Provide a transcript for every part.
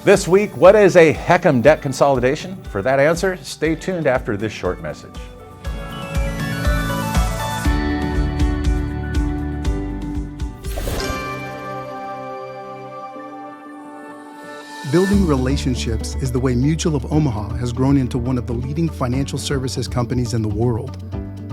This week, what is a HECM debt consolidation? For that answer, stay tuned after this short message. Building relationships is the way Mutual of Omaha has grown into one of the leading financial services companies in the world.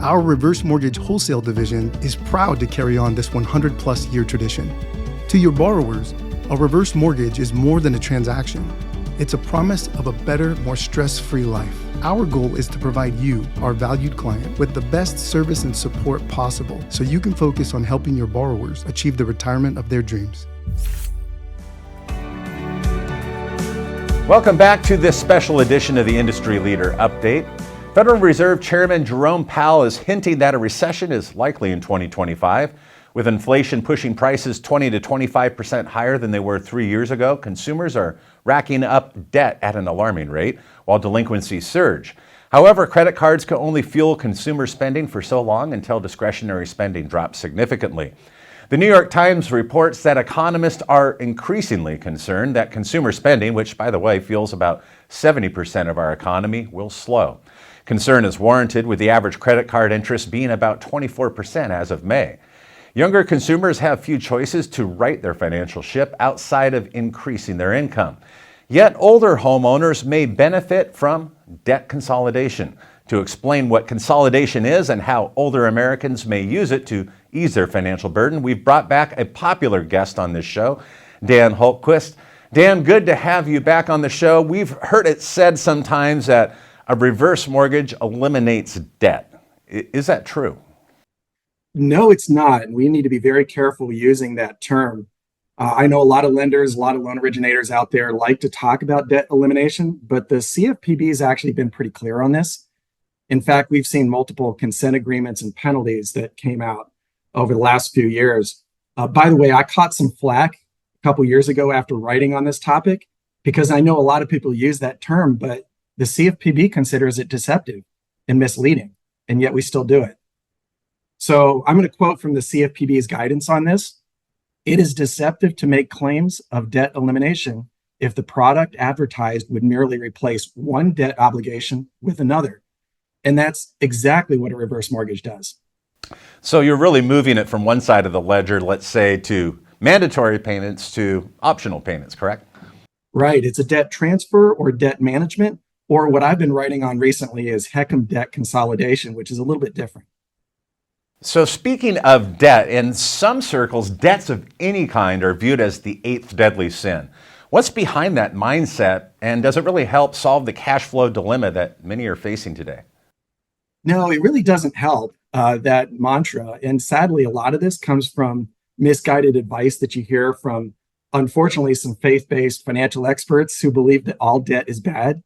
Our reverse mortgage wholesale division is proud to carry on this 100-plus year tradition. To your borrowers, a reverse mortgage is more than a transaction. It's a promise of a better, more stress-free life. Our goal is to provide you, our valued client, with the best service and support possible so you can focus on helping your borrowers achieve the retirement of their dreams. Welcome back to this special edition of the Industry Leader Update. Federal Reserve Chairman Jerome Powell is hinting that a recession is likely in 2025. With inflation pushing prices 20 to 25% higher than they were 3 years ago, consumers are racking up debt at an alarming rate while delinquencies surge. However, credit cards can only fuel consumer spending for so long until discretionary spending drops significantly. The New York Times reports that economists are increasingly concerned that consumer spending, which, by the way, fuels about 70% of our economy, will slow. Concern is warranted, with the average credit card interest being about 24% as of May. Younger consumers have few choices to right their financial ship outside of increasing their income. Yet older homeowners may benefit from debt consolidation. To explain what consolidation is and how older Americans may use it to ease their financial burden, we've brought back a popular guest on this show, Dan Hultquist. Dan, good to have you back on the show. We've heard it said sometimes that a reverse mortgage eliminates debt. Is that true? No, it's not. And we need to be very careful using that term. I know a lot of lenders, a lot of loan originators out there like to talk about debt elimination, but the CFPB has actually been pretty clear on this. In fact, we've seen multiple consent agreements and penalties that came out over the last few years. By the way, I caught some flack a couple years ago after writing on this topic because I know a lot of people use that term, but the CFPB considers it deceptive and misleading, and yet we still do it. So I'm going to quote from the CFPB's guidance on this. It is deceptive to make claims of debt elimination if the product advertised would merely replace one debt obligation with another. And that's exactly what a reverse mortgage does. So you're really moving it from one side of the ledger, let's say, to mandatory payments to optional payments, correct? Right. It's a debt transfer or debt management, or what I've been writing on recently is HECM Debt Consolidation, which is a little bit different. So speaking of debt, in some circles, debts of any kind are viewed as the eighth deadly sin. What's behind that mindset, and does it really help solve the cash flow dilemma that many are facing today? No, it really doesn't help, that mantra. And sadly, a lot of this comes from misguided advice that you hear from, unfortunately, some faith-based financial experts who believe that all debt is bad.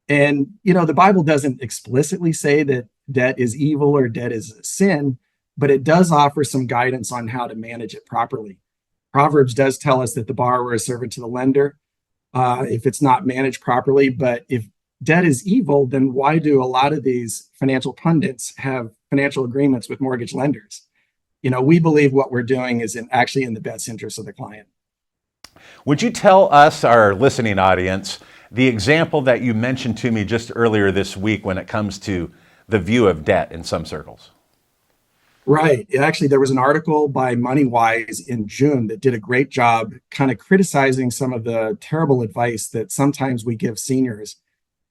And, the Bible doesn't explicitly say that debt is evil or debt is sin, but it does offer some guidance on how to manage it properly. Proverbs does tell us that the borrower is servant to the lender if it's not managed properly. But if debt is evil, then why do a lot of these financial pundits have financial agreements with mortgage lenders? We believe what we're doing is actually in the best interest of the client. Would you tell us, our listening audience, the example that you mentioned to me just earlier this week when it comes to the view of debt in some circles? Right. Actually, there was an article by MoneyWise in June that did a great job kind of criticizing some of the terrible advice that sometimes we give seniors.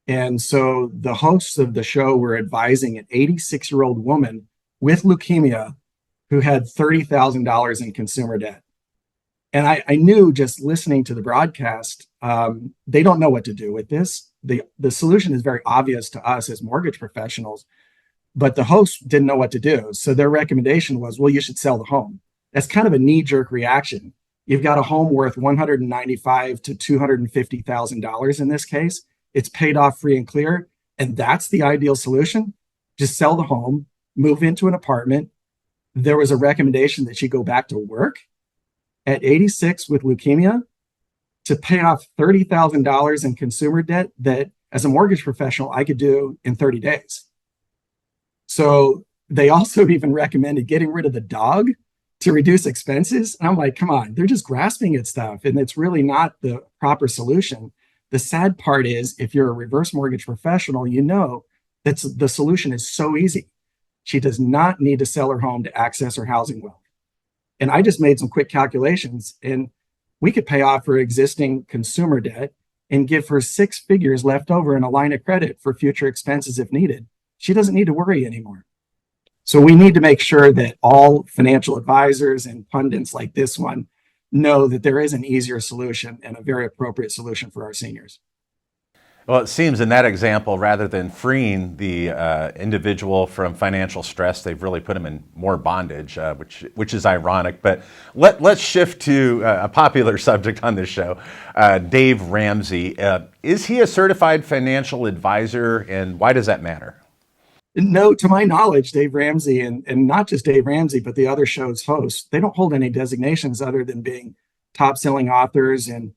And so the hosts of the show were advising an 86-year-old woman with leukemia who had $30,000 in consumer debt. And I knew just listening to the broadcast, they don't know what to do with this. The solution is very obvious to us as mortgage professionals, but the hosts didn't know what to do. So their recommendation was, well, you should sell the home. That's kind of a knee-jerk reaction. You've got a home worth $195,000 to $250,000 in this case. It's paid off free and clear. And that's the ideal solution. Just sell the home, move into an apartment. There was a recommendation that she go back to work at 86 with leukemia to pay off $30,000 in consumer debt that as a mortgage professional, I could do in 30 days. So they also even recommended getting rid of the dog to reduce expenses. And I'm like, come on, they're just grasping at stuff. And it's really not the proper solution. The sad part is, if you're a reverse mortgage professional, you know that the solution is so easy. She does not need to sell her home to access her housing wealth. And I just made some quick calculations, and we could pay off her existing consumer debt and give her 6 figures left over in a line of credit for future expenses if needed. She doesn't need to worry anymore. So we need to make sure that all financial advisors and pundits like this one know that there is an easier solution and a very appropriate solution for our seniors. Well, it seems in that example, rather than freeing the individual from financial stress, they've really put them in more bondage, which is ironic. But let's shift to a popular subject on this show, Dave Ramsey. Is he a certified financial advisor, and why does that matter? No, to my knowledge, Dave Ramsey, and not just Dave Ramsey, but the other show's hosts, they don't hold any designations other than being top-selling authors and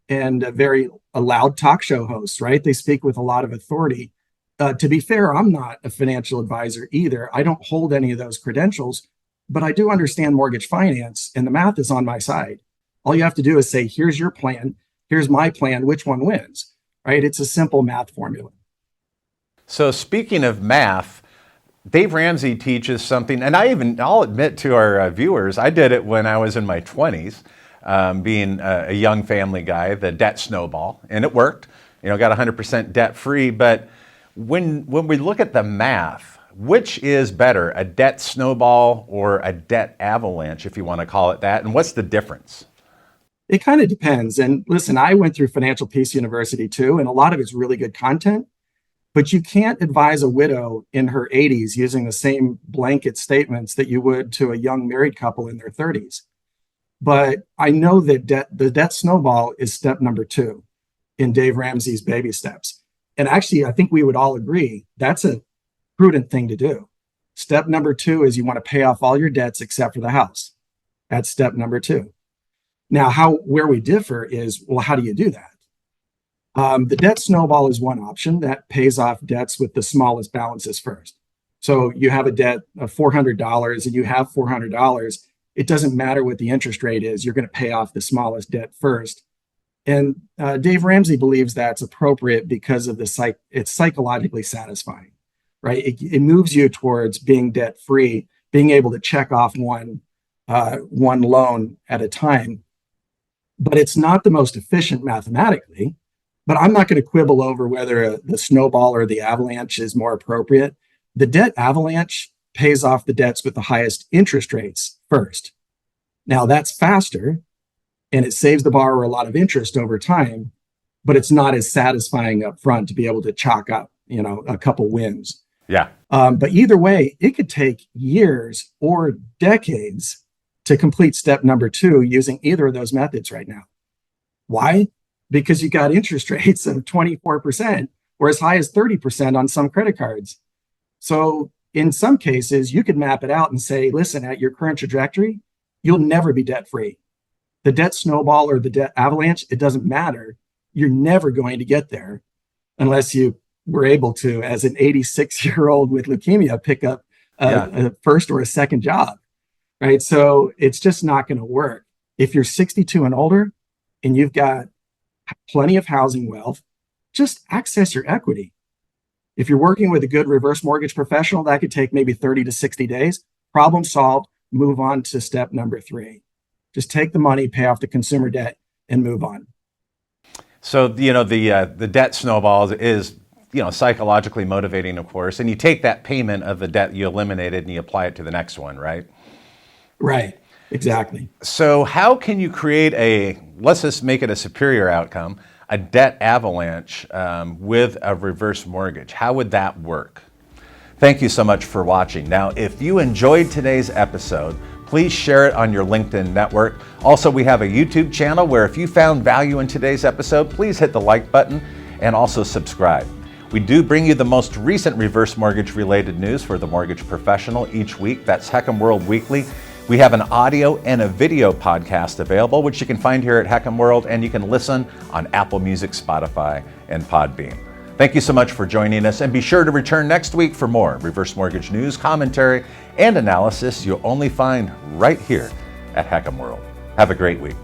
a loud talk show hosts, right? They speak with a lot of authority. To be fair, I'm not a financial advisor either. I don't hold any of those credentials, but I do understand mortgage finance, and the math is on my side. All you have to do is say, here's your plan, here's my plan, which one wins, right? It's a simple math formula. So speaking of math, Dave Ramsey teaches something, and I'll admit to our viewers, I did it when I was in my 20s, being a young family guy, the debt snowball, and it worked. Got 100% debt free. But when we look at the math, which is better, a debt snowball or a debt avalanche, if you want to call it that, and what's the difference? It kind of depends. And listen, I went through Financial Peace University too, and a lot of it's really good content. But you can't advise a widow in her 80s using the same blanket statements that you would to a young married couple in their 30s. But I know that the debt snowball is step number 2 in Dave Ramsey's baby steps. And actually, I think we would all agree that's a prudent thing to do. Step number 2 is you want to pay off all your debts except for the house. That's step number 2. Now, where we differ is, well, how do you do that? The debt snowball is one option that pays off debts with the smallest balances first. So you have a debt of $400 and you have $400. It doesn't matter what the interest rate is. You're going to pay off the smallest debt first. And Dave Ramsey believes that's appropriate because of it's psychologically satisfying, right? It moves you towards being debt free, being able to check off one loan at a time. But it's not the most efficient mathematically. But I'm not going to quibble over whether the snowball or the avalanche is more appropriate. The debt avalanche pays off the debts with the highest interest rates first. Now, that's faster, and it saves the borrower a lot of interest over time, but it's not as satisfying up front to be able to chalk up, a couple wins. Yeah. But either way, it could take years or decades to complete step number 2 using either of those methods right now. Why? Because you got interest rates of 24% or as high as 30% on some credit cards. So in some cases, you could map it out and say, listen, at your current trajectory, you'll never be debt free. The debt snowball or the debt avalanche, it doesn't matter. You're never going to get there unless you were able to, as an 86-year-old with leukemia, pick up a first or a second job, right? So it's just not going to work. If you're 62 and older and you've got plenty of housing wealth, just access your equity. If you're working with a good reverse mortgage professional, that could take maybe 30 to 60 days. Problem solved, move on to step number 3. Just take the money, pay off the consumer debt, and move on. So, the debt snowball is, psychologically motivating, of course, and you take that payment of the debt you eliminated and you apply it to the next one, right? Right. Exactly. So how can you create let's just make it a superior outcome, a debt avalanche with a reverse mortgage? How would that work? Thank you so much for watching. Now, if you enjoyed today's episode, please share it on your LinkedIn network. Also, we have a YouTube channel where if you found value in today's episode, please hit the like button and also subscribe. We do bring you the most recent reverse mortgage related news for the mortgage professional each week. That's HECM World Weekly. We have an audio and a video podcast available, which you can find here at HECM World, and you can listen on Apple Music, Spotify, and Podbean. Thank you so much for joining us, and be sure to return next week for more reverse mortgage news, commentary, and analysis you'll only find right here at HECM World. Have a great week.